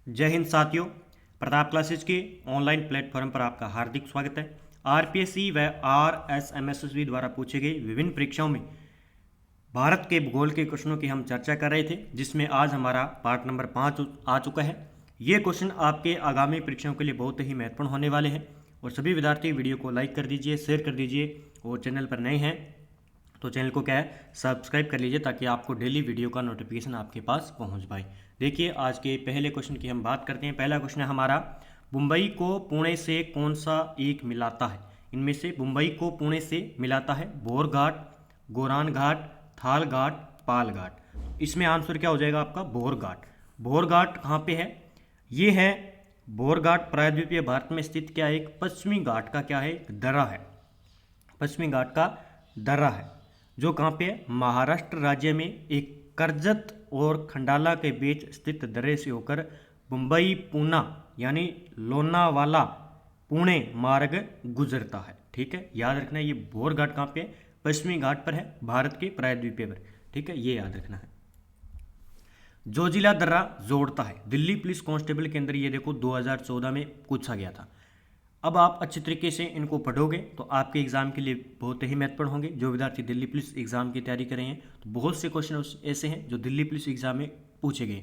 जय हिंद साथियों, प्रताप क्लासेज के ऑनलाइन प्लेटफॉर्म पर आपका हार्दिक स्वागत है। आरपीएससी व आरएसएमएसएसबी द्वारा पूछे गए विभिन्न परीक्षाओं में भारत के भूगोल के क्वेश्चनों की हम चर्चा कर रहे थे, जिसमें आज हमारा पार्ट नंबर 5 आ चुका है। ये क्वेश्चन आपके आगामी परीक्षाओं के लिए बहुत ही महत्वपूर्ण होने वाले हैं और सभी विद्यार्थी वीडियो को लाइक कर दीजिए, शेयर कर दीजिए और चैनल पर नए हैं तो चैनल को क्या है सब्सक्राइब कर लीजिए, ताकि आपको डेली वीडियो का नोटिफिकेशन आपके पास पहुंच पाए। देखिए, आज के पहले क्वेश्चन की हम बात करते हैं। पहला क्वेश्चन है हमारा, मुंबई को पुणे से कौन सा एक मिलाता है? इनमें से मुंबई को पुणे से मिलाता है भोर घाट, गोरान घाट, थाल घाट, पाल घाट। इसमें आंसर क्या हो जाएगा आपका? भोर घाट। भोर घाट कहाँ पे है? ये है भोर घाट प्रायद्वीपीय भारत में स्थित क्या है? एक पश्चिमी घाट का क्या है? एक दर्रा है। पश्चिमी घाट का दर्रा है जो कहाँ पे है? महाराष्ट्र राज्य में एक कर्जत और खंडाला के बीच स्थित दर्रे से होकर मुंबई पूना यानी लोनावाला पुणे मार्ग गुजरता है। ठीक है, याद रखना है। ये भोर घाट कहाँ पे है? पश्चिमी घाट पर है, भारत के प्रायद्वीपीय पर। ठीक है, ये याद रखना है। जोजिला दर्रा जोड़ता है। दिल्ली पुलिस कांस्टेबल के अंदर ये देखो 2014 में पूछा गया था। अब आप अच्छे तरीके से इनको पढ़ोगे तो आपके एग्जाम के लिए बहुत ही महत्वपूर्ण होंगे। जो विद्यार्थी दिल्ली पुलिस एग्जाम की तैयारी कर रहे हैं तो बहुत से क्वेश्चन ऐसे हैं जो दिल्ली पुलिस एग्जाम में पूछे गए।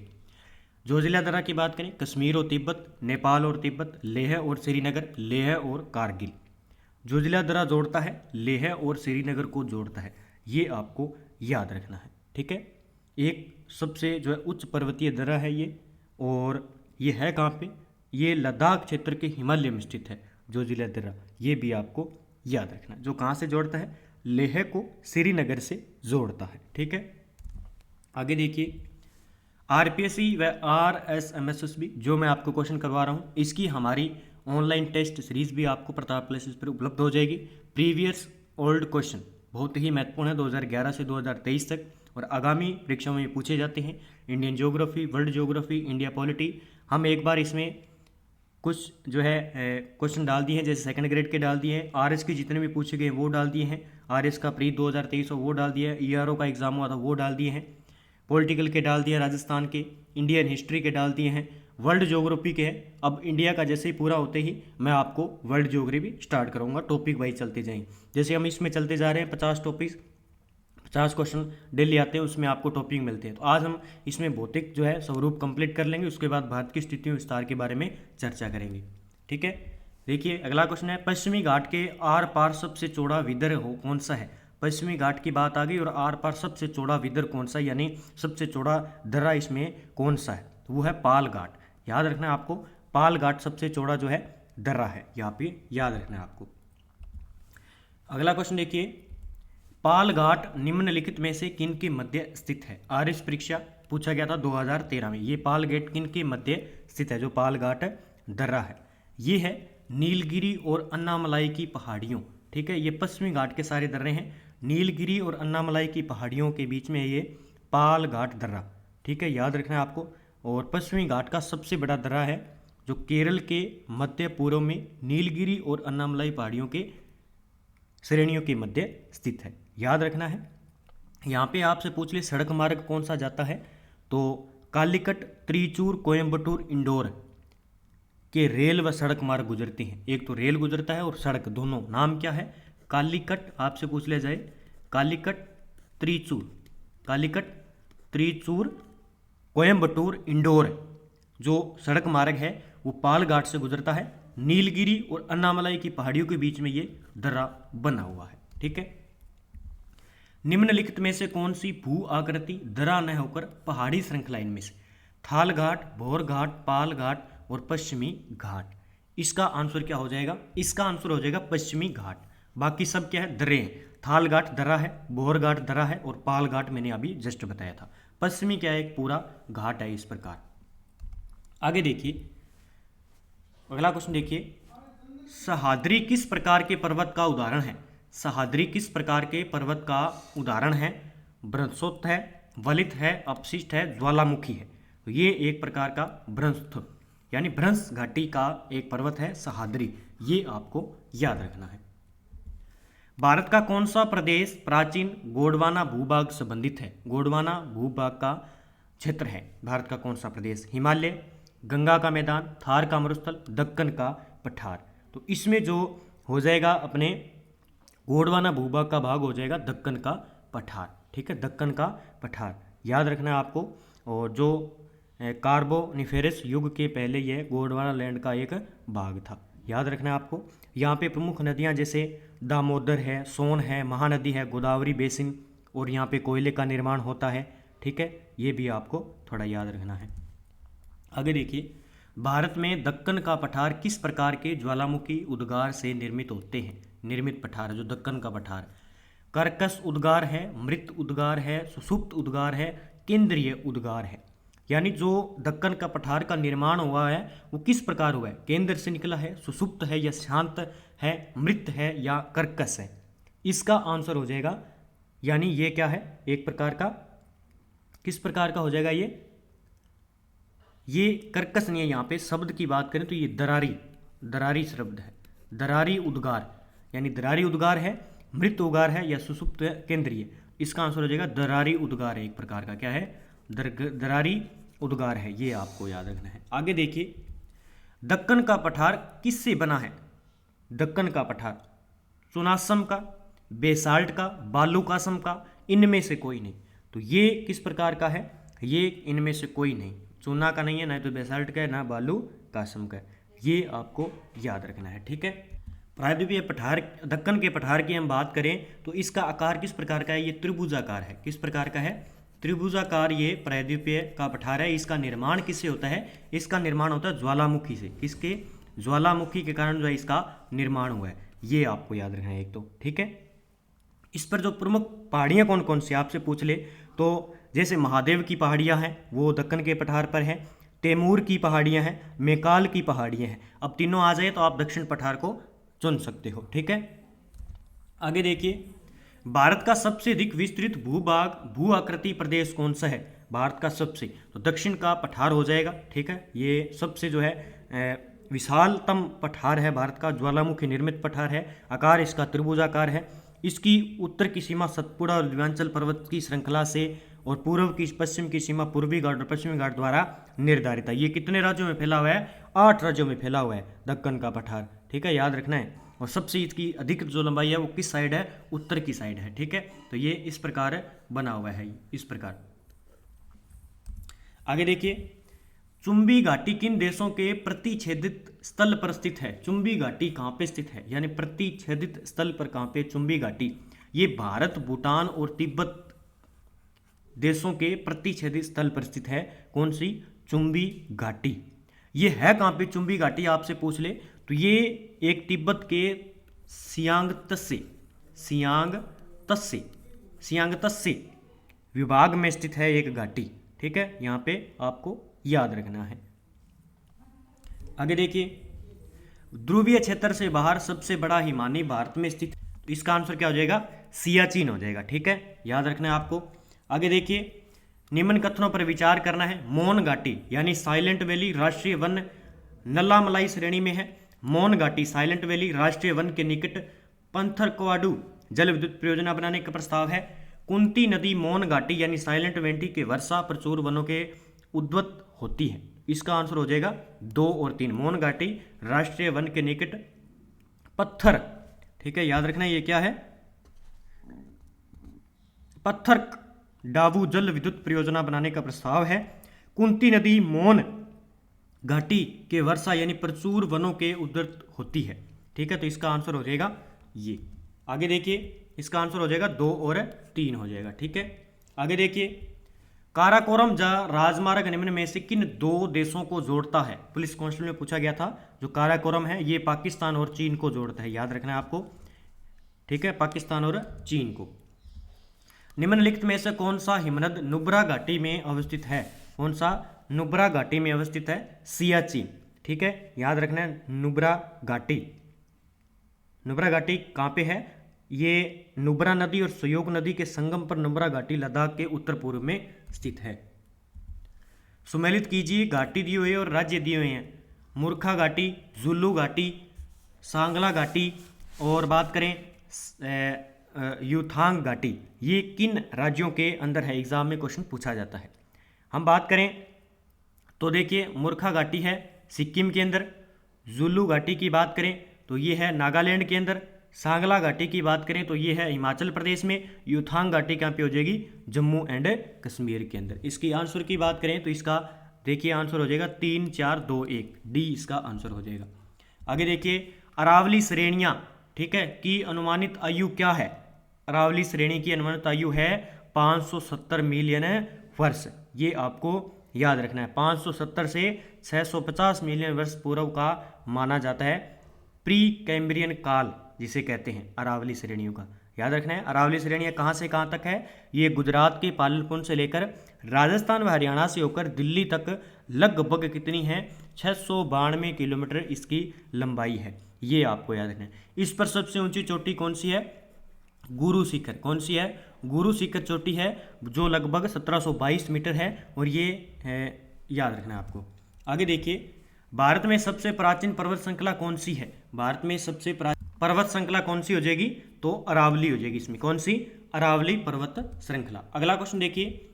जोजिला दर्रा की बात करें, कश्मीर और तिब्बत, नेपाल और तिब्बत, लेह और श्रीनगर, लेह और कारगिल। जोजिला दर्रा जोड़ता है, लेह और श्रीनगर को जोड़ता है। ये आपको याद रखना है। ठीक है, एक सबसे जो है उच्च पर्वतीय दर्रा है ये, और ये है कहाँ पे? ये लद्दाख क्षेत्र के हिमालय में स्थित है जोजिला दर्रा। ये भी आपको याद रखना। जो कहाँ से जोड़ता है? लेह को श्रीनगर से जोड़ता है। ठीक है, आगे देखिए, आरपीएससी व आरएसएमएसएसबी जो मैं आपको क्वेश्चन करवा रहा हूँ, इसकी हमारी ऑनलाइन टेस्ट सीरीज भी आपको प्रताप क्लासेस पर उपलब्ध हो जाएगी। प्रीवियस ओल्ड क्वेश्चन बहुत ही महत्वपूर्ण है 2011 से 2023 तक, और आगामी परीक्षाओं में पूछे जाते हैं। Indian geography, world geography, India polity. हम एक बार इसमें कुछ जो है क्वेश्चन डाल दिए हैं, जैसे सेकंड ग्रेड के डाल दिए हैं, आरएस के जितने भी पूछे गए वो डाल दिए हैं, आरएस का प्री 2023 वो डाल दिया है, ईआरओ का एग्जाम हुआ था वो डाल दिए हैं, पॉलिटिकल के डाल दिए राजस्थान के, इंडियन हिस्ट्री के डाल दिए हैं, वर्ल्ड ज्योग्राफी के हैं। अब इंडिया का जैसे ही पूरा होते ही मैं आपको वर्ल्ड ज्योग्राफी स्टार्ट करूँगा। टॉपिक वाइज चलते जाएंगे, जैसे हम इसमें चलते जा रहे हैं 50 टॉपिक, 50 क्वेश्चन डेली आते हैं, उसमें आपको टॉपिक मिलते हैं। तो आज हम इसमें भौतिक जो है स्वरूप कंप्लीट कर लेंगे, उसके बाद भारत की स्थिति विस्तार के बारे में चर्चा करेंगे। ठीक है, देखिए अगला क्वेश्चन है, पश्चिमी घाट के आर पार सबसे चौड़ा विदर हो कौन सा है? पश्चिमी घाट की बात आ गई और आर पार सबसे चौड़ा विदर कौन सा, यानी सबसे चौड़ा दर्रा इसमें कौन सा है? तो वो है पाल घाट। याद रखना है आपको, पाल घाट सबसे चौड़ा जो है दर्रा है, यहाँ पे याद रखना है आपको। अगला क्वेश्चन देखिए, पाल घाट निम्नलिखित में से किन के मध्य स्थित है? आरएस परीक्षा पूछा गया था 2013 में। ये पाल घाट किन के मध्य स्थित है? जो पाल घाट दर्रा है ये है नीलगिरी और अन्नामलाई की पहाड़ियों। ठीक है, ये पश्चिमी घाट के सारे दर्रे हैं। नीलगिरी और अन्नामलाई की पहाड़ियों के बीच में ये पाल घाट दर्रा। ठीक है, याद रखना है आपको। और पश्चिमी घाट का सबसे बड़ा दर्रा है जो केरल के मध्य पूर्व में नीलगिरी और अन्नामलाई पहाड़ियों के श्रेणियों के मध्य स्थित है। याद रखना है। यहाँ पे आपसे पूछ ले सड़क मार्ग कौन सा जाता है, तो कालीकट, त्रिचूर, कोयम्बटूर, इंदौर के रेल व सड़क मार्ग गुजरती हैं। एक तो रेल गुजरता है और सड़क, दोनों। नाम क्या है? कालीकट आपसे पूछ लिया जाए, कालीकट त्रिचूर, कालीकट त्रिचूर, कोयम्बटूर, इंदौर जो सड़क मार्ग है वो पाल घाट से गुजरता है। नीलगिरी और अन्नामलाई की पहाड़ियों के बीच में ये दर्रा बना हुआ है। ठीक है, निम्नलिखित में से कौन सी भू आकृति दर्रा न होकर पहाड़ी श्रृंखला इनमें से? थाल घाट, भोर घाट, पाल घाट और पश्चिमी घाट। इसका आंसर क्या हो जाएगा? इसका आंसर हो जाएगा पश्चिमी घाट। बाकी सब क्या है? दर्रे हैं। थाल घाट दर्रा है, भोर घाट दर्रा है और पाल घाट मैंने अभी जस्ट बताया था। पश्चिमी क्या है? एक पूरा घाट है इस प्रकार। आगे देखिए, अगला क्वेश्चन देखिए, सह्याद्री किस प्रकार के पर्वत का उदाहरण है? सह्याद्री किस प्रकार के पर्वत का उदाहरण है? भ्रंशोत्थ है, वलित है, अपशिष्ट है, ज्वालामुखी है। तो ये एक प्रकार का भ्रंश यानी भ्रंश घाटी का एक पर्वत है सह्याद्री। ये आपको याद रखना है। भारत का कौन सा प्रदेश प्राचीन गोंडवाना भूभाग संबंधित है? गोंडवाना भूभाग का क्षेत्र है भारत का कौन सा प्रदेश? हिमालय, गंगा का मैदान, थार का मरुस्थल, दक्कन का पठार। तो इसमें जो हो जाएगा अपने गोंडवाना भूभाग का भाग हो जाएगा दक्कन का पठार। ठीक है, दक्कन का पठार याद रखना है आपको। और जो कार्बोनिफेरस युग के पहले यह गोंडवाना लैंड का एक भाग था, याद रखना है आपको। यहाँ पे प्रमुख नदियाँ जैसे दामोदर है, सोन है, महानदी है, गोदावरी बेसिन, और यहाँ पे कोयले का निर्माण होता है। ठीक है, ये भी आपको थोड़ा याद रखना है। आगे देखिए, भारत में दक्कन का पठार किस प्रकार के ज्वालामुखी उद्गार से निर्मित होते हैं? निर्मित पठार जो दक्कन का पठार, कर्कश उद्गार है, मृत उद्गार है, सुषुप्त उद्गार है, केंद्रीय उद्गार है। यानी जो दक्कन का पठार का निर्माण हुआ है वो किस प्रकार हुआ है? केंद्र से निकला है, सुषुप्त है या शांत है, मृत है या कर्कश है? इसका आंसर हो जाएगा, यानी ये क्या है, एक प्रकार का, किस प्रकार का हो जाएगा ये कर्कश नहीं है। यहाँ पे शब्द की बात करें तो ये दरारी शब्द है, दरारी उद्गार, यानी दरारी उद्गार है, मृत उद्गार है या सुषुप्त केंद्रीय। इसका आंसर हो जाएगा दरारी उद्गार है, एक प्रकार का क्या है, दरारी उद्गार है, ये आपको याद रखना है। आगे देखिए, दक्कन का पठार किससे बना है? दक्कन का पठार चुनासम का, बेसाल्ट का, बालूकासम का, इनमें से कोई नहीं। तो ये किस प्रकार का है? ये इनमें से कोई नहीं, चूना का नहीं है, ना तो बेसाल्ट का है, ना बालूकासम का है। ये आपको याद रखना है। ठीक है, प्रायद्वीपीय पठार, दक्कन के पठार की हम बात करें तो इसका आकार किस प्रकार का है? ये त्रिभुजाकार है। किस प्रकार का है? त्रिभुजाकार ये प्रायद्वीपीय का पठार है। इसका निर्माण किससे होता है? इसका निर्माण होता है ज्वालामुखी से। किसके? ज्वालामुखी के कारण जो है इसका निर्माण हुआ है, ये आपको याद रखना है एक तो। ठीक है, इस पर जो प्रमुख पहाड़ियाँ कौन कौन सी आपसे पूछ ले तो जैसे महादेव की पहाड़ियाँ हैं वो दक्कन के पठार पर है, तैमूर की पहाड़ियाँ हैं, मैकाल की पहाड़ियाँ हैं। अब तीनों आ जाए तो आप दक्षिण पठार को चुन सकते हो। ठीक है, आगे देखिए, भारत का सबसे अधिक विस्तृत भूभाग भू आकृति प्रदेश कौन सा है? भारत का सबसे, तो दक्षिण का पठार हो जाएगा। ठीक है, ये सबसे जो है विशालतम पठार है भारत का, ज्वालामुखी निर्मित पठार है, आकार इसका त्रिभुजाकार है। इसकी उत्तर की सीमा सतपुड़ा और दिव्यांचल पर्वत की श्रृंखला से और पूर्व की पश्चिम की सीमा पूर्वी घाट और पश्चिमी घाट द्वारा निर्धारित है। ये कितने राज्यों में फैला हुआ है? 8 राज्यों में फैला हुआ है दक्कन का पठार। ठीक है, याद रखना है। और सबसे इसकी अधिक जो लंबाई है वो किस साइड है? उत्तर की साइड है। ठीक है, तो ये इस प्रकार बना हुआ है, इस प्रकार। आगे देखिए, चुंबी घाटी किन देशों के प्रतिच्छेदित स्थल पर स्थित है? चुंबी घाटी कहाँ पे स्थित है, यानी प्रतिच्छेदित स्थल पर कहाँ पे? चुंबी घाटी ये भारत, भूटान और तिब्बत देशों के प्रतिच्छेदित स्थल पर स्थित है। कौन सी? चुंबी घाटी। ये है कहाँ पे चुंबी घाटी आपसे पूछ ले तो ये एक तिब्बत के सियांगतस्से विभाग में स्थित है एक घाटी। ठीक है, यहाँ पे आपको याद रखना है। आगे देखिए, ध्रुवीय क्षेत्र से बाहर सबसे बड़ा हिमानी भारत में स्थित, तो इसका आंसर क्या हो जाएगा? सियाचिन हो जाएगा। ठीक है, याद रखना है आपको। आगे देखिए, निम्न कथनों पर विचार करना है। मौन घाटी यानी साइलेंट वैली राष्ट्रीय वन नल्लामलाई श्रेणी में है। मौन घाटी साइलेंट वैली राष्ट्रीय वन के निकट पंथरकवाडू जल विद्युत परियोजना बनाने का प्रस्ताव है। कुंती नदी मौन घाटी यानी साइलेंट वैली के वर्षा प्रचुर वनों के उद्वत होती है। इसका आंसर हो जाएगा 2 और 3। मौन घाटी राष्ट्रीय वन के निकट पत्थर। ठीक है, याद रखना ये क्या है? पत्थर डाबू जल विद्युत परियोजना बनाने का प्रस्ताव है। कुंती नदी मौन घाटी के वर्षा यानी प्रचुर वनों के उद्वत होती है। ठीक है, तो इसका आंसर हो जाएगा ये। आगे देखिए, इसका आंसर हो जाएगा 2 और 3 हो जाएगा। ठीक है, आगे देखिए, काराकोरम राजमार्ग निम्न में से किन 2 देशों को जोड़ता है? पुलिस कांस्टेबल में पूछा गया था। जो काराकोरम है ये पाकिस्तान और चीन को जोड़ता है, याद रखना है आपको। ठीक है, पाकिस्तान और चीन को। निम्नलिखित में से कौन सा हिमनद नुब्रा घाटी में अवस्थित है? कौन सा नुब्रा घाटी में अवस्थित है? सियाचिन। ठीक है, याद रखना है नुब्रा घाटी। नुब्रा घाटी कहाँ पे है? ये नुब्रा नदी और सयोग नदी के संगम पर नुब्रा घाटी लद्दाख के उत्तर पूर्व में स्थित है। सुमेलित कीजिए, घाटी दिए हुए और राज्य दिए हुए हैं। मूर्खा घाटी, जुल्लू घाटी, सांगला घाटी और बात करें युथांग घाटी, ये किन राज्यों के अंदर है? एग्जाम में क्वेश्चन पूछा जाता है। हम बात करें तो देखिए मूर्खा घाटी है सिक्किम के अंदर, जुलू घाटी की बात करें तो ये है नागालैंड के अंदर, सांगला घाटी की बात करें तो ये है हिमाचल प्रदेश में, युथांग घाटी कहाँ पे हो जाएगी, जम्मू एंड कश्मीर के अंदर। इसकी आंसर की बात करें तो इसका देखिए आंसर हो जाएगा 3 4 2 1, डी इसका आंसर हो जाएगा। आगे देखिए अरावली श्रेणियाँ, ठीक है, की अनुमानित आयु क्या है। अरावली श्रेणी की अनुमानित आयु है 570 मिलियन वर्ष, ये आपको याद रखना है। 570 से 650 मिलियन वर्ष पूर्व का माना जाता है प्री कैम्ब्रियन काल जिसे कहते हैं अरावली श्रेणियों का, याद रखना है। अरावली श्रेणियाँ कहाँ से कहाँ तक है, ये गुजरात के पालनपुर से लेकर राजस्थान व हरियाणा से होकर दिल्ली तक लगभग कितनी है, 692 किलोमीटर इसकी लंबाई है, ये आपको याद रखना है। इस पर सबसे ऊंची चोटी कौन सी है, गुरु शिखर। कौन सी है, गुरु शिखर चोटी है जो लगभग 1722 मीटर है, और ये है, याद रखना है आपको। आगे देखिए भारत में सबसे प्राचीन पर्वत श्रृंखला कौन सी है, भारत में सबसे प्राचीन पर्वत श्रृंखला कौन सी हो जाएगी, तो अरावली हो जाएगी। इसमें कौन सी, अरावली पर्वत श्रृंखला। अगला क्वेश्चन देखिए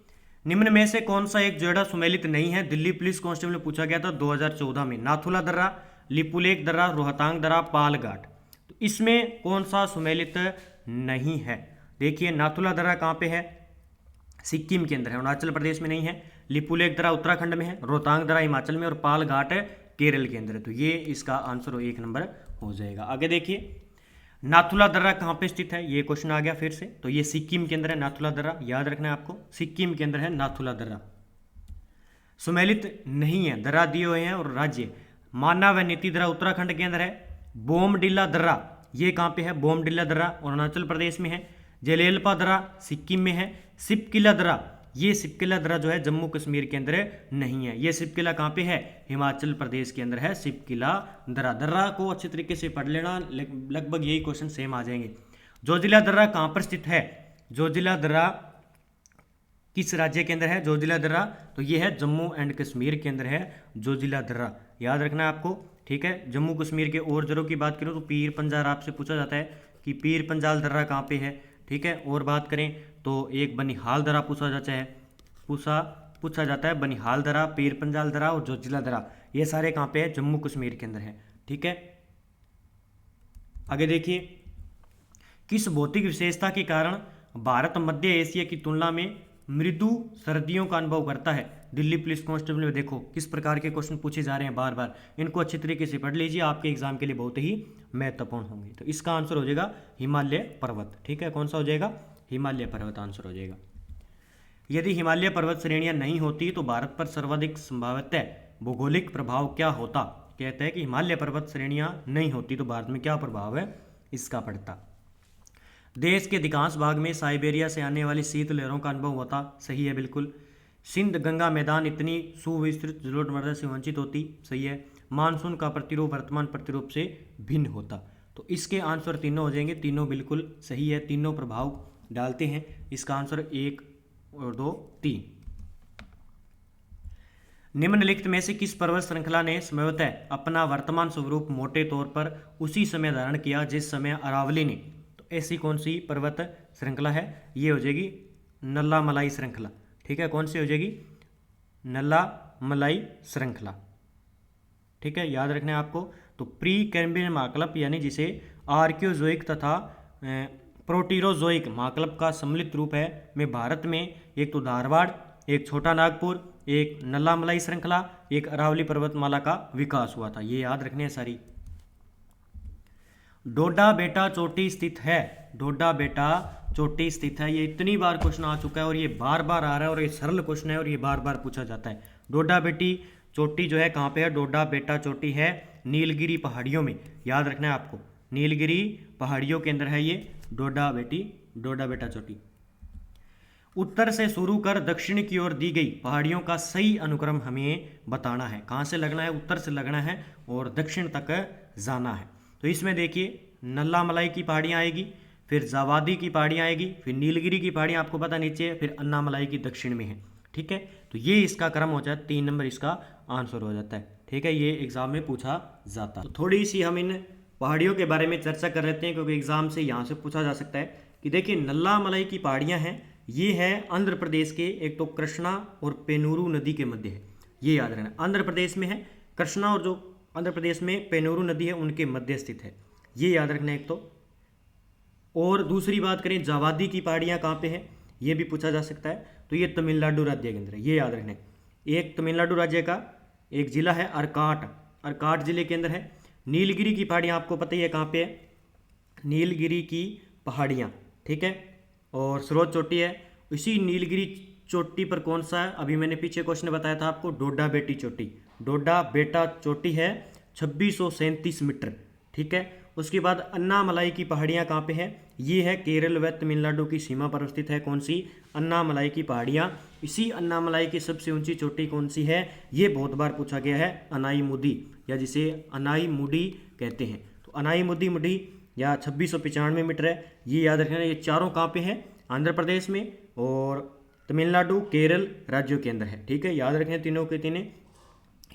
निम्न में से कौन सा एक जोड़ा सुमेलित नहीं है, दिल्ली पुलिस कांस्टेबल में पूछा गया था 2014 में। नाथुला दर्रा, लिपुलेख दर्रा, रोहतांग दर्रा, पाल घाट। तो इसमें कौन सा सुमेलित नहीं है, देखिए नाथुला दर्रा कहाँ पे है, सिक्किम के अंदर है, अरुणाचल प्रदेश में नहीं है। लिपुलेख दर्रा उत्तराखंड में है, रोहतांग दर्रा हिमाचल में, और पाल घाट केरल के अंदर है। तो ये इसका आंसर 1 नंबर हो जाएगा। आगे देखिए नाथुला दर्रा कहाँ पे स्थित है, ये क्वेश्चन आ गया फिर से, तो ये सिक्किम के अंदर है नाथुला दर्रा, याद रखना है आपको, सिक्किम के अंदर है नाथुला दर्रा। सुमेलित नहीं है, दर्रा दिए हुए हैं और राज्य, माना व नीति दर्रा उत्तराखंड के अंदर है। बोमडिला दर्रा ये कहाँ पे है, बोमडिला दर्रा अरुणाचल प्रदेश में है। जलेलपा दर्रा सिक्किम में है। सिपकिला दर्रा, ये सिपकिला दर्रा जो है जम्मू कश्मीर के अंदर नहीं है, ये सिपकिला कहाँ पे है, हिमाचल प्रदेश के अंदर है सिपकिला दर्रा। दर्रा को अच्छे तरीके से पढ़ लेना, लगभग यही क्वेश्चन सेम आ जाएंगे। जोजिला दर्रा कहाँ पर स्थित है, जोजिला दर्रा किस राज्य के अंदर है, जोजिला दर्रा, तो ये है जम्मू एंड कश्मीर के अंदर है जोजिला दर्रा, याद रखना है आपको, ठीक है। जम्मू कश्मीर के और जगहों की बात करूँ तो पीर पंजाल आपसे पूछा जाता है कि पीर पंजाल दर्रा कहाँ पे है, ठीक है। और बात करें तो एक बनिहाल दर्रा पूछा जाता है, पूछा जाता है बनिहाल दर्रा, पीर पंजाल दर्रा और जोजिला दर्रा, ये सारे कहाँ पे है, जम्मू कश्मीर के अंदर है, ठीक है। आगे देखिए किस भौतिक विशेषता के कारण भारत मध्य एशिया की तुलना में मृदु सर्दियों का अनुभव करता है। दिल्ली पुलिस कांस्टेबल में देखो किस प्रकार के क्वेश्चन पूछे जा रहे हैं बार बार, इनको अच्छी तरीके से पढ़ लीजिए, आपके एग्जाम के लिए बहुत ही महत्वपूर्ण होंगे। तो इसका आंसर हो जाएगा हिमालय पर्वत, ठीक है। कौन सा हो जाएगा, हिमालय पर्वत आंसर हो जाएगा। यदि हिमालय पर्वत श्रेणियां नहीं होती तो भारत पर सर्वाधिक संभावित भौगोलिक प्रभाव क्या होता, कहते हैं कि हिमालय पर्वत श्रेणियां नहीं होती तो भारत में क्या प्रभाव है इसका पड़ता। देश के अधिकांश भाग में साइबेरिया से आने वाली शीत लहरों का अनुभव होता, सही है बिल्कुल। सिंध गंगा मैदान इतनी सुविस्तृत जलोढ़ से वंचित होती, सही है। मानसून का प्रतिरूप वर्तमान प्रतिरूप से भिन्न होता, तो इसके आंसर तीनों हो जाएंगे, तीनों बिल्कुल सही है, तीनों प्रभाव डालते हैं। इसका आंसर 1 और 2 3। निम्नलिखित में से किस पर्वत श्रृंखला ने संभवतः अपना वर्तमान स्वरूप मोटे तौर पर उसी समय धारण किया जिस समय अरावली ने, तो ऐसी कौन सी पर्वत श्रृंखला है, ये हो जाएगी नल्ला मलाई श्रृंखला, ठीक है। कौन सी हो जाएगी, नल्ला मलाई श्रृंखला, ठीक है, याद रखना है आपको। तो प्री कैम्ब्रियन महाकल्प यानी जिसे आर्कियोजोइक तथा प्रोटीरोजोइक महाकल्प का सम्मिलित रूप है, में भारत में एक तो धारवाड़, एक छोटा नागपुर, एक नल्ला मलाई श्रृंखला, एक अरावली पर्वतमाला का विकास हुआ था, ये याद रखने हैं सारी। डोडा बेटा चोटी स्थित है, डोडा बेटा चोटी स्थित है, ये इतनी बार क्वेश्चन आ चुका है और ये बार बार आ रहा है और ये सरल क्वेश्चन है और ये बार बार पूछा जाता है। डोडा बेटी चोटी जो है कहाँ पे है, डोडा बेटा चोटी है नीलगिरी पहाड़ियों में, याद रखना है आपको, नीलगिरी पहाड़ियों के अंदर है ये डोडा बेटा चोटी। उत्तर से शुरू कर दक्षिण की ओर दी गई पहाड़ियों का सही अनुक्रम हमें बताना है, कहाँ से लगना है, उत्तर से लगना है और दक्षिण तक जाना है। तो इसमें देखिए नल्ला मलाई की पहाड़ियाँ आएगी, फिर जावादी की पहाड़ियाँ आएगी, फिर नीलगिरी की पहाड़ियाँ आपको पता नीचे है, फिर अन्नामलाई की दक्षिण में है, ठीक है। तो ये इसका क्रम हो जाता है, 3 नंबर इसका आंसर हो जाता है, ठीक है, ये एग्जाम में पूछा जाता है। तो थोड़ी सी हम इन पहाड़ियों के बारे में चर्चा कर लेते हैं क्योंकि एग्जाम से यहाँ से पूछा जा सकता है कि देखिए नल्ला मलाई की पहाड़ियाँ हैं, ये है आंध्र प्रदेश के, एक तो कृष्णा और पेनूरू नदी के मध्य है, ये याद रखना। आंध्र प्रदेश में है कृष्णा, और जो आंध्र प्रदेश में पेनोरू नदी है उनके मध्य स्थित है, ये याद रखना एक तो। और दूसरी बात करें जावादी की पहाड़ियाँ कहाँ पे है, ये भी पूछा जा सकता है, तो ये तमिलनाडु राज्य के अंदर है, ये याद रखना है। एक तमिलनाडु राज्य का एक जिला है अर्काट, अर्काट जिले के अंदर है। नीलगिरी की पहाड़ियाँ आपको पता ही है कहाँ पे है, नीलगिरी की पहाड़ियाँ, ठीक है, और स्रोत चोटी है। इसी नीलगिरी चोटी पर कौन सा है, अभी मैंने पीछे क्वेश्चन बताया था आपको, डोडा बेटी चोटी, डोडा बेटा चोटी है 2637 मीटर, ठीक है। उसके बाद अन्नामलाई की पहाड़ियाँ कहाँ पे है, ये है केरल व तमिलनाडु की सीमा पर स्थित है। कौन सी, अन्नामलाई की पहाड़ियाँ। इसी अन्नामलाई की सबसे ऊंची चोटी कौन सी है, ये बहुत बार पूछा गया है, अनाईमुदी, या जिसे अनाईमुडी कहते हैं। तो अनाईमुदी मुडी या 2695 मीटर है, ये याद रखना। ये चारों कहाँ पे है, आंध्र प्रदेश में और तमिलनाडु केरल राज्यों के अंदर है, ठीक है, याद रखें तीनों के तीनों,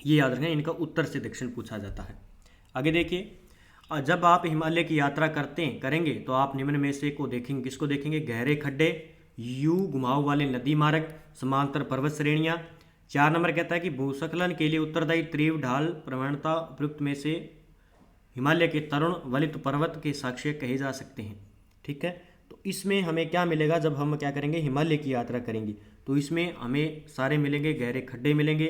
ये याद रखें। इनका उत्तर से दक्षिण पूछा जाता है। आगे देखिए, जब आप हिमालय की यात्रा करेंगे तो आप निम्न में से को देखेंगे, किसको देखेंगे, गहरे खड्डे, यू घुमाव वाले नदी मार्ग, समांतर पर्वत श्रेणियाँ। 4 नंबर कहता है कि भूस्खलन के लिए उत्तरदायी तीव्र ढाल प्रवणता उपयुक्त में से हिमालय के तरुण वलित पर्वत के साक्ष्य कहे जा सकते हैं, ठीक है। तो इसमें हमें क्या मिलेगा, जब हम क्या करेंगे हिमालय की यात्रा करेंगे, तो इसमें हमें सारे मिलेंगे, गहरे खड्डे मिलेंगे,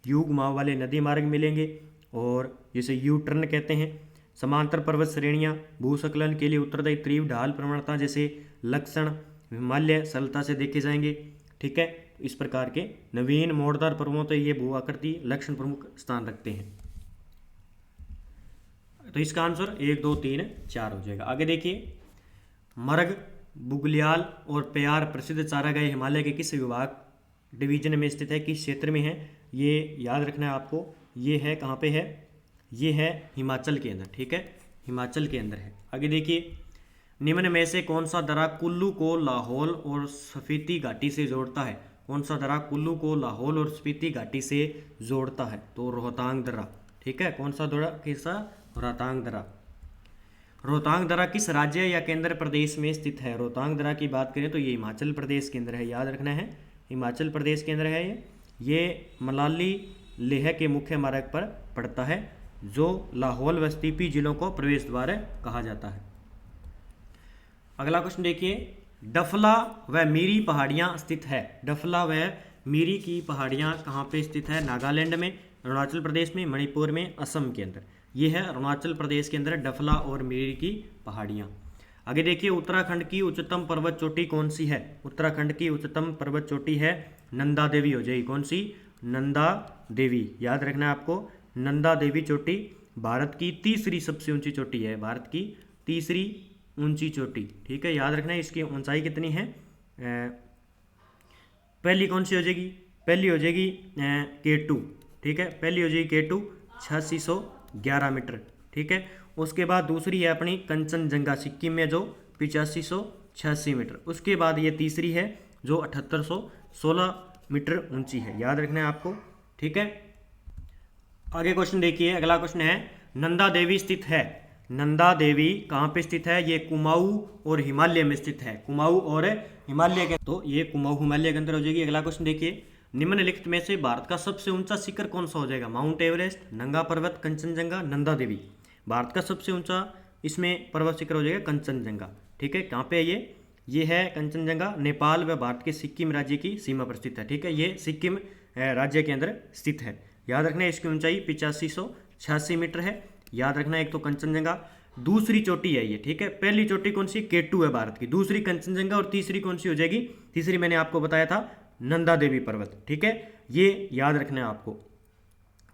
यू घुमाव वाले नदी मार्ग मिलेंगे, और जिसे यू टर्न कहते हैं, समांतर पर्वत श्रेणियाँ, भूस्खलन के लिए उत्तरदायी तीव्र ढाल प्रवणता जैसे लक्षण हिमालय सरलता से देखे जाएंगे, ठीक है। इस प्रकार के नवीन मोड़दार पर्वतों तो ये भू आकृति लक्षण प्रमुख स्थान रखते हैं। तो इसका आंसर 1 2 3 4 हो जाएगा। आगे देखिए, मर्ग, बुगलियाल और प्यार प्रसिद्ध चारागाह हिमालय के किस विभाग डिवीजन में स्थित है, किस क्षेत्र में है, ये याद रखना है आपको। ये है कहाँ पे है, ये है हिमाचल के अंदर, ठीक है, हिमाचल के अंदर है। आगे देखिए, निम्न में से कौन सा दर्रा कुल्लू को लाहौल और स्पीति घाटी से जोड़ता है, कौन सा दर्रा कुल्लू को लाहौल और स्पीति घाटी से जोड़ता है, तो रोहतांग दर्रा, ठीक है। कौन सा दर्रा, कैसा, रोहतांग दर्रा। रोहतांग दर्रा किस राज्य या केंद्र प्रदेश में स्थित है, रोहतांग दर्रा की बात करें तो ये हिमाचल प्रदेश के अंदर है, याद रखना है, हिमाचल प्रदेश के अंदर है। ये मनाली लेह के मुख्य मार्ग पर पड़ता है, जो लाहौल व स्पीति जिलों को प्रवेश द्वार कहा जाता है। अगला क्वेश्चन देखिए, डफला व मीरी पहाड़ियाँ स्थित है, डफला व मीरी की पहाड़ियाँ कहाँ पे स्थित है, नागालैंड में, अरुणाचल प्रदेश में, मणिपुर में, असम के अंदर। ये है अरुणाचल प्रदेश के अंदर डफला और मीरी की पहाड़ियाँ। आगे देखिए, उत्तराखंड की उच्चतम पर्वत चोटी कौन सी है, उत्तराखंड की उच्चतम पर्वत चोटी है नंदा देवी हो जाएगी, कौन सी, नंदा देवी, याद रखना है आपको। नंदा देवी चोटी भारत की तीसरी सबसे ऊंची चोटी है, भारत की तीसरी ऊंची चोटी, ठीक है, याद रखना है। इसकी ऊंचाई कितनी है, पहली कौन सी हो जाएगी, पहली हो जाएगी K2, ठीक है, पहली हो जाएगी K2 8611 मीटर, ठीक है। उसके बाद दूसरी है अपनी कंचनजंगा सिक्किम में जो 8586 मीटर, उसके बाद ये तीसरी है जो 7816 मीटर ऊंची है, याद रखना है आपको, ठीक है। आगे क्वेश्चन देखिए, अगला क्वेश्चन है, नंदा देवी स्थित है, नंदा देवी कहाँ पे स्थित है, ये कुमाऊं और हिमालय में स्थित है, कुमाऊं और हिमालय के, तो ये कुमाऊं हिमालय के अंदर हो जाएगी। अगला क्वेश्चन देखिए, निम्नलिखित में से भारत का सबसे ऊंचा शिखर कौन सा हो जाएगा, माउंट एवरेस्ट, नंगा पर्वत, कंचनजंगा, नंदा देवी। भारत का सबसे ऊंचा इसमें पर्वत शिखर हो जाएगा कंचनजंगा, ठीक है। कहाँ पे है ये है कंचनजंगा, नेपाल व भारत के सिक्किम राज्य की सीमा पर स्थित है, ठीक है, ये सिक्किम राज्य के अंदर स्थित है, याद रखना है। इसकी ऊंचाई 8586 मीटर है, याद रखना है। एक तो कंचनजंगा, दूसरी चोटी है ये, ठीक है, पहली चोटी कौन सी, K2 है भारत की, दूसरी कंचनजंगा, और तीसरी कौन सी हो जाएगी, तीसरी मैंने आपको बताया था नंदा देवी पर्वत, ठीक है, ये याद रखना है आपको,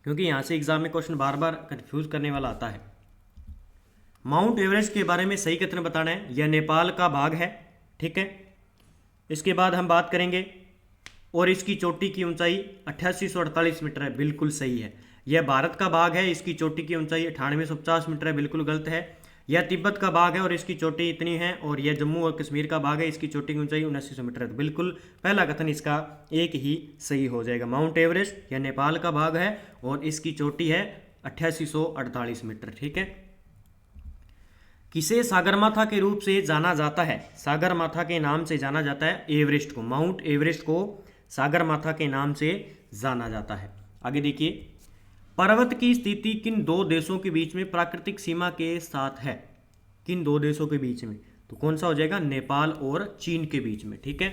क्योंकि यहाँ से एग्जाम में क्वेश्चन बार बार कंफ्यूज करने वाला आता है। माउंट एवरेस्ट के बारे में सही कथन बताना है, यह नेपाल का भाग है, ठीक है। इसके बाद हम बात करेंगे, और इसकी चोटी की ऊंचाई 8848 मीटर है, बिल्कुल सही है। यह भारत का भाग है, इसकी चोटी की ऊंचाई 9850 मीटर है, बिल्कुल गलत है। यह तिब्बत का भाग है और इसकी चोटी इतनी है, और यह जम्मू और कश्मीर का भाग है, इसकी चोटी की ऊंचाई 7900 मीटर है, बिल्कुल पहला कथन इसका एक ही सही हो जाएगा। माउंट एवरेस्ट यह नेपाल का भाग है और इसकी चोटी है 8848 मीटर, ठीक है। किसे सागरमाथा के रूप से जाना जाता है, सागरमाथा के नाम से जाना जाता है एवरेस्ट को, माउंट एवरेस्ट को सागरमाथा के नाम से जाना जाता है, आगे देखिए, पर्वत की स्थिति किन दो देशों के बीच में प्राकृतिक सीमा के साथ है? किन दो देशों के बीच में? तो कौन सा हो जाएगा? नेपाल और चीन के बीच में। ठीक है।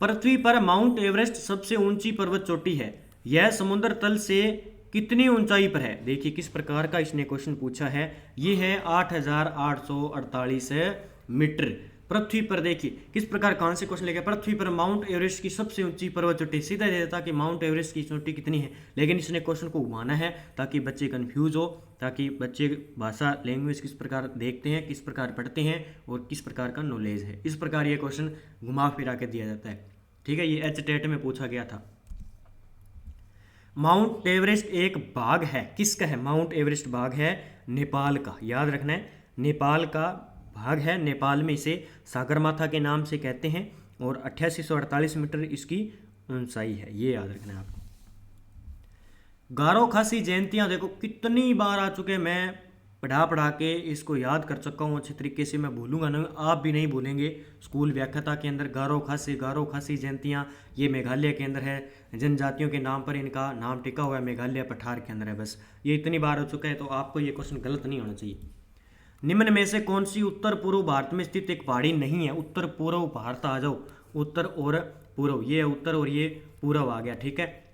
पृथ्वी पर माउंट एवरेस्ट सबसे ऊंची पर्वत चोटी है। यह समुद्र तल से कितनी ऊंचाई पर है? देखिए किस प्रकार का इसने क्वेश्चन पूछा है। ये है 8,848 मीटर पृथ्वी पर। देखिए किस प्रकार कहां से क्वेश्चन लेके, पृथ्वी पर माउंट एवरेस्ट की सबसे ऊंची पर्वत चोटी, सीधा दे देता कि माउंट एवरेस्ट की चोटी कितनी है, लेकिन इसने क्वेश्चन को घुमाना है ताकि बच्चे कंफ्यूज हो, ताकि बच्चे भाषा लैंग्वेज किस प्रकार देखते हैं, किस प्रकार पढ़ते हैं और किस प्रकार का नॉलेज है। इस प्रकार ये क्वेश्चन घुमा फिरा के दिया जाता है। ठीक है, ये एचटेट में पूछा गया था। माउंट एवरेस्ट एक बाघ है, किसका है? माउंट एवरेस्ट बाघ है नेपाल का, याद रखना है, नेपाल का भाग है। नेपाल में इसे सागरमाथा के नाम से कहते हैं और 8848 मीटर इसकी ऊंचाई है, ये याद रखना है आपको। गारो खासी जयंतियां देखो कितनी बार आ चुके हैं, मैं पढ़ा के इसको याद कर चुका हूँ अच्छे तरीके से, मैं भूलूंगा नहीं, आप भी नहीं भूलेंगे। स्कूल व्याख्याता के अंदर गारो खासी जयंतियाँ, ये मेघालय के अंदर है, जनजातियों के नाम पर इनका नाम टिका हुआ है, मेघालय पठार के अंदर है। बस ये इतनी बार हो चुका है, तो आपको ये क्वेश्चन गलत नहीं होना चाहिए। निम्न में से कौन सी उत्तर पूर्व भारत में स्थित एक पहाड़ी नहीं है? उत्तर पूर्व भारत आ जाओ, उत्तर और पूर्व, ये उत्तर और ये पूर्व आ गया। ठीक है,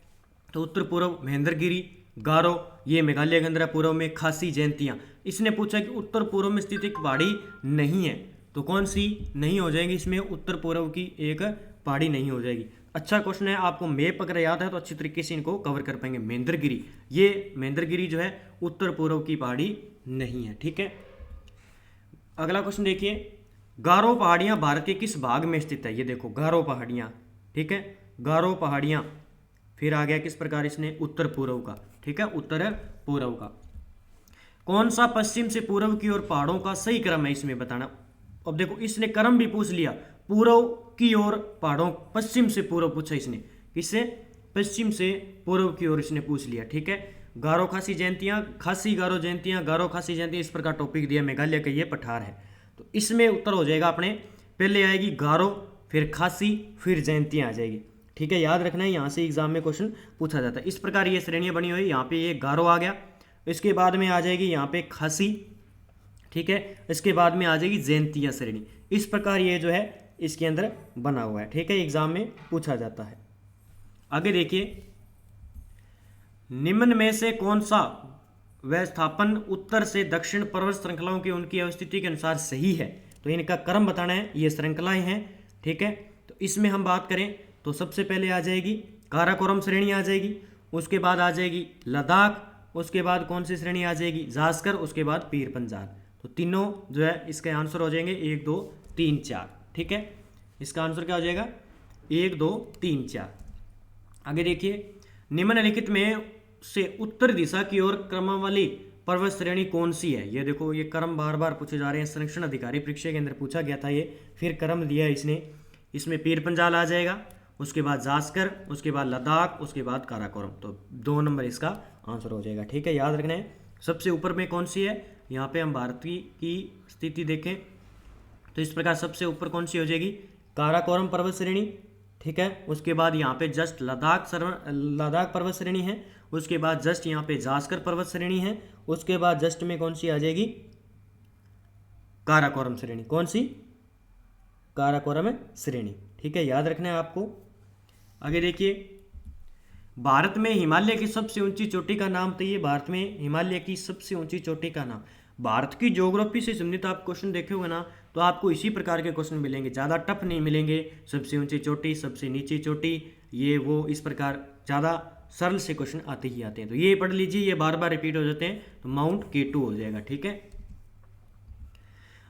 तो उत्तर पूर्व महेंद्रगिरी, गारो, ये मेघालय के अंदर है, पूर्व में खासी जयंतियाँ। इसने पूछा कि उत्तर पूर्व में स्थित एक पहाड़ी नहीं है, तो कौन सी नहीं हो जाएगी? इसमें उत्तर पूर्व की एक पहाड़ी नहीं हो जाएगी। अच्छा क्वेश्चन है, आपको मैप अगर याद है तो अच्छी तरीके से इनको कवर कर पाएंगे। महेंद्रगिरी, ये महेंद्रगिरी जो है उत्तर पूर्व की पहाड़ी नहीं है। ठीक है, अगला क्वेश्चन देखिए, गारो पहाड़ियाँ भारत के किस भाग में स्थित है? ये देखो गारो पहाड़ियाँ, ठीक है, गारो पहाड़ियाँ, फिर आ गया किस प्रकार इसने? उत्तर पूर्व का। ठीक है, उत्तर पूर्व का। कौन सा पश्चिम से पूर्व की ओर पहाड़ों का सही क्रम है, इसमें बताना। अब देखो इसने क्रम भी पूछ लिया, पूर्व की ओर पहाड़ों, पश्चिम से पूर्व पूछा इसने, किससे? पश्चिम से पूर्व की ओर इसने पूछ लिया। ठीक है, गारो खासी जयंतियाँ, खासी गारो जयंतियाँ, गारो खासी जयंतियाँ, इस प्रकार टॉपिक दिया। मेघालय का ये पठार है, तो इसमें उत्तर हो जाएगा अपने, पहले आएगी गारो, फिर खासी, फिर जयंतियाँ आ जाएगी। ठीक है, याद रखना है, यहाँ से एग्जाम में क्वेश्चन पूछा जाता है। इस प्रकार ये श्रेणियाँ बनी हुई, यहाँ पे ये गारो आ गया, इसके बाद में आ जाएगी यहाँ पे खासी, ठीक है, इसके बाद में आ जाएगी जयंतिया श्रेणी। इस प्रकार ये जो है इसके अंदर बना हुआ है। ठीक है, एग्जाम में पूछा जाता है। आगे देखिए, निम्न में से कौन सा व्यवस्थापन उत्तर से दक्षिण पर्वत श्रृंखलाओं की उनकी अवस्थिति के अनुसार सही है? तो इनका क्रम बताना है, ये श्रृंखलाएं हैं। ठीक है, तो इसमें हम बात करें तो सबसे पहले आ जाएगी काराकोरम श्रेणी आ जाएगी, उसके बाद आ जाएगी लद्दाख, उसके बाद कौन सी श्रेणी आ जाएगी? जास्कर, उसके बाद पीर पंजाल। तो तीनों जो है इसके आंसर हो जाएंगे 1 2 3 4। ठीक है, इसका आंसर क्या हो जाएगा? 1 2 3 4। आगे देखिए, निम्नलिखित में से उत्तर दिशा की ओर क्रमावली पर्वत श्रेणी कौन सी है? ये देखो ये क्रम बार बार पूछे जा रहे हैं, संरक्षण अधिकारी परीक्षा के अंदर पूछा गया था ये, फिर क्रम दिया है इसने। इसमें पीर पंजाल आ जाएगा, उसके बाद जास्कर, उसके बाद लद्दाख, उसके बाद काराकोरम। तो 2 नंबर इसका आंसर हो जाएगा। ठीक है, याद रखना है। सबसे ऊपर में कौन सी है? यहाँ पे हम भारत की स्थिति देखें तो इस प्रकार सबसे ऊपर कौन सी हो जाएगी? काराकोरम पर्वत श्रेणी। ठीक है, उसके बाद यहाँ पे जस्ट लद्दाख पर्वत श्रेणी है, उसके बाद जस्ट यहाँ पे जास्कर पर्वत श्रेणी है, उसके बाद जस्ट में कौन सी आ जाएगी? काराकोरम श्रेणी। कौन सी? काराकोरम श्रेणी। ठीक है, याद रखना है आपको। आगे देखिए, भारत में हिमालय की सबसे ऊंची चोटी का नाम बताइए। भारत में हिमालय की सबसे ऊंची चोटी का नाम। भारत की ज्योग्राफी से संबंधित आप क्वेश्चन देखे होंगे ना, तो आपको इसी प्रकार के क्वेश्चन मिलेंगे, ज़्यादा टफ नहीं मिलेंगे। सबसे ऊंची चोटी, सबसे नीची चोटी, ये वो, इस प्रकार ज़्यादा सरल से क्वेश्चन आते ही आते हैं। तो ये पढ़ लीजिए, ये बार बार रिपीट हो जाते हैं, तो माउंट K2 हो जाएगा। ठीक है,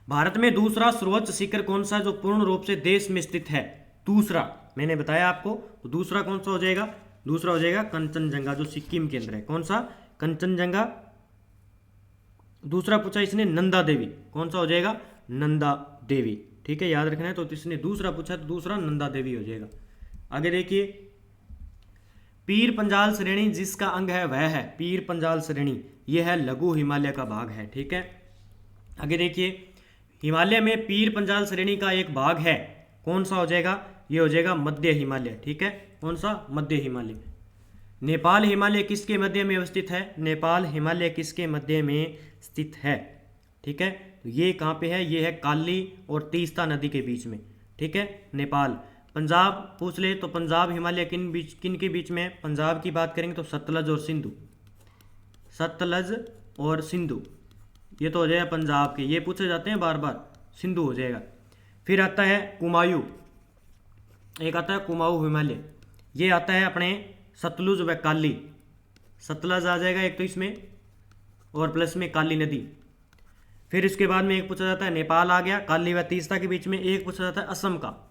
भारत में दूसरा सर्वोच्च शिखर कौन सा जो पूर्ण रूप से देश में स्थित है? दूसरा मैंने बताया आपको, तो दूसरा कौन सा हो जाएगा? दूसरा हो जाएगा कंचनजंगा, जो सिक्किम के अंदर है। कौन सा? कंचनजंगा। दूसरा पूछा इसने नंदा देवी। कौन सा हो जाएगा? नंदा देवी। ठीक है, याद रखना है। तो इसने दूसरा पूछा, तो दूसरा नंदा देवी हो जाएगा। आगे देखिए, पीर पंजाल श्रेणी जिसका अंग है वह है। पीर पंजाल श्रेणी यह है लघु हिमालय का भाग है। ठीक है, आगे देखिए, हिमालय में पीर पंजाल श्रेणी का एक भाग है, कौन सा हो जाएगा? ये हो जाएगा मध्य हिमालय। ठीक है, कौन सा? मध्य हिमालय। नेपाल हिमालय किसके मध्य में अवस्थित है? नेपाल हिमालय किसके मध्य में स्थित है? ठीक है, तो ये कहाँ पे है? ये है काली और तीस्ता नदी के बीच में। ठीक है, नेपाल। पंजाब पूछ ले तो पंजाब हिमालय किन के बीच में है? पंजाब की बात करेंगे तो सतलज और सिंधु, सतलज और सिंधु, ये तो हो जाएगा पंजाब के, ये पूछे जाते हैं बार बार, सिंधु हो जाएगा। फिर आता है कुमायूं, एक आता है कुमाऊं हिमालय, ये आता है अपने सतलुज व काली, सतलज आ जाएगा एक तो इसमें, और प्लस में काली नदी। फिर इसके बाद में एक पूछा जाता है, नेपाल आ गया, काली व तीस्ता के बीच में। एक पूछा जाता है असम का,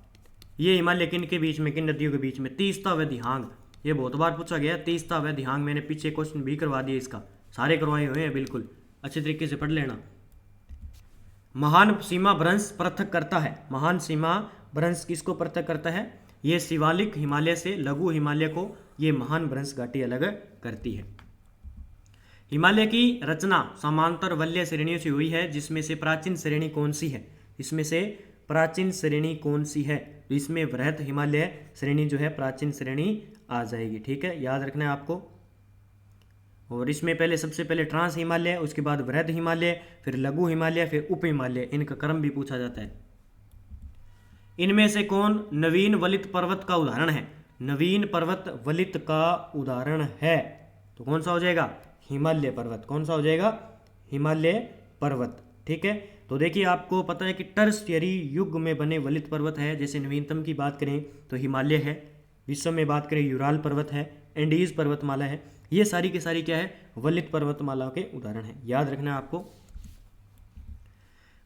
ये हिमालय किन के बीच में, किन नदियों के बीच में? तीस्ता व दिहांग, ये बहुत बार पूछा गया, तीस्ता व दिहांग। मैंने पीछे क्वेश्चन भी करवा दिए इसका, सारे करवाए हुए हैं, बिल्कुल अच्छे तरीके से पढ़ लेना। महान सीमा भ्रंश पृथक करता है, महान सीमा भ्रंश किसको पृथक करता है? ये शिवालिक हिमालय से लघु हिमालय को ये महान भ्रंश घाटी अलग करती है। हिमालय की रचना समांतर वलय श्रेणियों से हुई है, जिसमें से प्राचीन श्रेणी कौन सी है? इसमें से प्राचीन श्रेणी कौन सी है? तो इसमें वृहत हिमालय श्रेणी जो है प्राचीन श्रेणी आ जाएगी। ठीक है, याद रखना है आपको। और इसमें पहले सबसे पहले ट्रांस हिमालय, उसके बाद वृहद हिमालय, फिर लघु हिमालय, फिर उप हिमालय, इनका क्रम भी पूछा जाता है। इनमें से कौन नवीन वलित पर्वत का उदाहरण है? नवीन पर्वत वलित का उदाहरण है तो कौन सा हो जाएगा? हिमालय पर्वत। कौन सा हो जाएगा? हिमालय पर्वत। ठीक है, तो देखिए आपको पता है कि टर्शियरी युग में बने वलित पर्वत है, जैसे नवीनतम की बात करें तो हिमालय है, विश्व में बात करें यूराल पर्वत है, एंडीज पर्वतमाला है, ये सारी की सारी क्या है? वलित पर्वतमाला के उदाहरण है, याद रखना है आपको।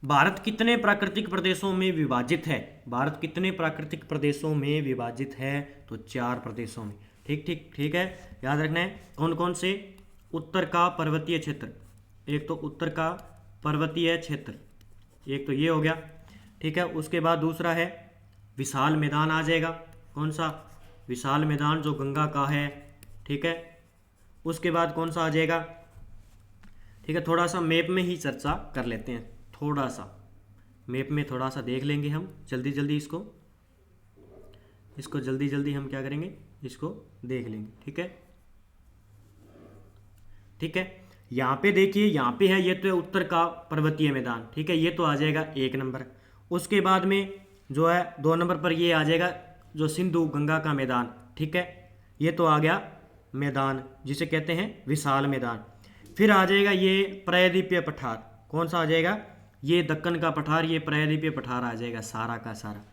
भारत कितने प्राकृतिक प्रदेशों में विभाजित है? भारत कितने प्राकृतिक प्रदेशों में विभाजित है? तो 4 प्रदेशों में। ठीक है, याद रखना है। कौन कौन से? उत्तर का पर्वतीय क्षेत्र, एक तो उत्तर का पर्वतीय क्षेत्र, एक तो ये हो गया। ठीक है, उसके बाद दूसरा है विशाल मैदान आ जाएगा। कौन सा? विशाल मैदान जो गंगा का है। ठीक है, उसके बाद कौन सा आ जाएगा? ठीक है, थोड़ा सा मैप में ही चर्चा कर लेते हैं, थोड़ा सा मैप में थोड़ा सा देख लेंगे हम जल्दी जल्दी, इसको जल्दी जल्दी हम क्या करेंगे? इसको देख लेंगे। ठीक है, यहाँ पे देखिए, यहाँ पे है, ये तो है उत्तर का पर्वतीय मैदान। ठीक है, ये तो आ जाएगा 1 नंबर। उसके बाद में जो है 2 नंबर पर ये आ जाएगा जो सिंधु गंगा का मैदान। ठीक है, ये तो आ गया मैदान जिसे कहते हैं विशाल मैदान। फिर आ जाएगा ये प्रायद्वीपीय पठार। कौन सा आ जाएगा? ये दक्कन का पठार, ये प्रायद्वीपीय पठार आ जाएगा सारा का सारा।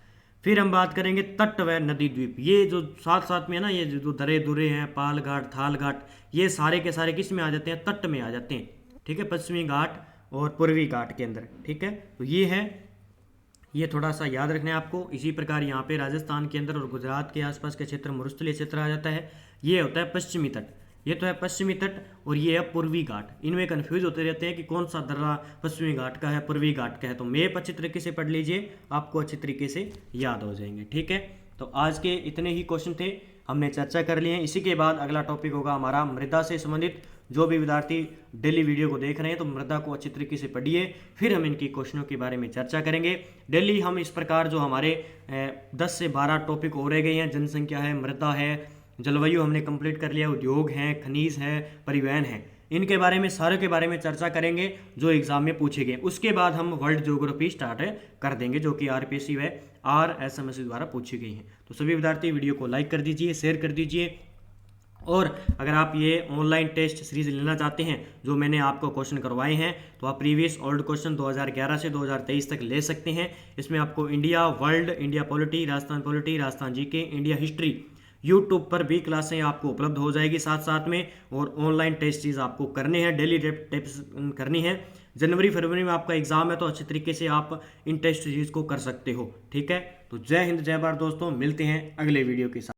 फिर हम बात करेंगे तट व नदी द्वीप, ये जो साथ साथ में है ना, ये जो दरे दुरे हैं, पाल घाट, थाल घाट, ये सारे के सारे किस में आ जाते हैं? तट में आ जाते हैं। ठीक है, पश्चिमी घाट और पूर्वी घाट के अंदर। ठीक है, तो ये है, ये थोड़ा सा याद रखना है आपको। इसी प्रकार यहाँ पे राजस्थान के अंदर और गुजरात के आसपास के क्षेत्र मरुस्थलीय क्षेत्र आ जाता है। ये होता है पश्चिमी तट, ये तो है पश्चिमी तट, और ये है पूर्वी घाट। इनमें कंफ्यूज होते रहते हैं कि कौन सा दर्रा पश्चिमी घाट का है, पूर्वी घाट का है। तो मैप अच्छी तरीके से पढ़ लीजिए, आपको अच्छी तरीके से याद हो जाएंगे। ठीक है, तो आज के इतने ही क्वेश्चन थे, हमने चर्चा कर लिए हैं। इसी के बाद अगला टॉपिक होगा हमारा मृदा से संबंधित। जो भी विद्यार्थी डेली वीडियो को देख रहे हैं तो मृदा को अच्छी तरीके से पढ़िए, फिर हम इनकी क्वेश्चनों के बारे में चर्चा करेंगे। डेली हम इस प्रकार जो हमारे 10 से 12 टॉपिक हो रह गए हैं, जनसंख्या है, मृदा है, जलवायु हमने कंप्लीट कर लिया, उद्योग हैं, खनिज है, परिवहन है, इनके बारे में सारे के बारे में चर्चा करेंगे जो एग्जाम में पूछे गए। उसके बाद हम वर्ल्ड ज्योग्राफी स्टार्ट कर देंगे, जो कि आरपीएससी व RSMSC द्वारा पूछी गई हैं। तो सभी विद्यार्थी वीडियो को लाइक कर दीजिए, शेयर कर दीजिए, और अगर आप ये ऑनलाइन टेस्ट सीरीज लेना चाहते हैं जो मैंने आपको क्वेश्चन करवाए हैं, तो आप प्रीवियस ओल्ड क्वेश्चन 2011 से 2023 तक ले सकते हैं। इसमें आपको India, world, India polity, Rajasthan GK, India history, YouTube पर भी क्लासें आपको उपलब्ध हो जाएगी साथ साथ में, और ऑनलाइन टेस्ट चीज़ आपको करने हैं, डेली टेस्ट करनी है। जनवरी फरवरी में आपका एग्जाम है, तो अच्छे तरीके से आप इन टेस्ट सीरीज को कर सकते हो। ठीक है, तो जय हिंद, जय भारत दोस्तों, मिलते हैं अगले वीडियो के साथ।